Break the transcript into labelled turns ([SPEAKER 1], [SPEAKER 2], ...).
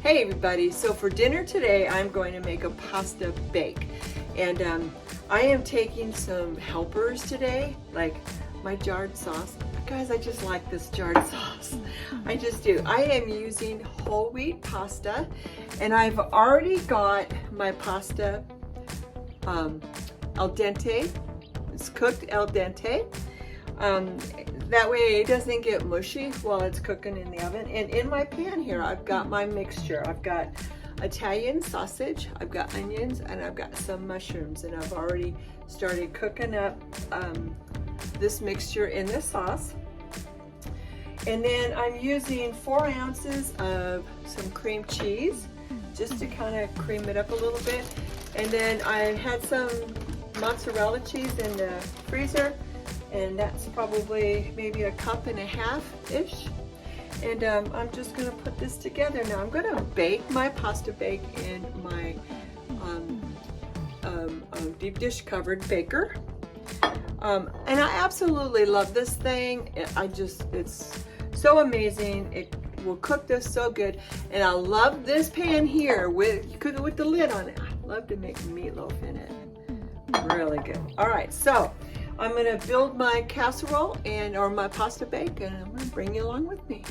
[SPEAKER 1] Hey everybody, so for dinner today I'm going to make a pasta bake, and I am taking some helpers today, like my jarred sauce. Guys, I just like this jarred sauce. I just do. I am using whole wheat pasta, and I've already got my pasta al dente. It's cooked al dente. That way it doesn't get mushy while it's cooking in the oven. And in my pan here, I've got my mixture. I've got Italian sausage, I've got onions, and I've got some mushrooms. And I've already started cooking up this mixture in the sauce. And then I'm using 4 ounces of some cream cheese, just to kind of cream it up a little bit. And then I had some mozzarella cheese in the freezer, and that's probably maybe 1.5 cups-ish. And I'm just going to put this together. Now I'm going to bake my pasta bake in my deep dish covered baker. And I absolutely love this thing. It's so amazing. It will cook this so good. And I love this pan here with cook it with the lid on it. I love to make meatloaf in it. Really good. All right, so I'm going to build my casserole or my pasta bake, and I'm going to bring you along with me.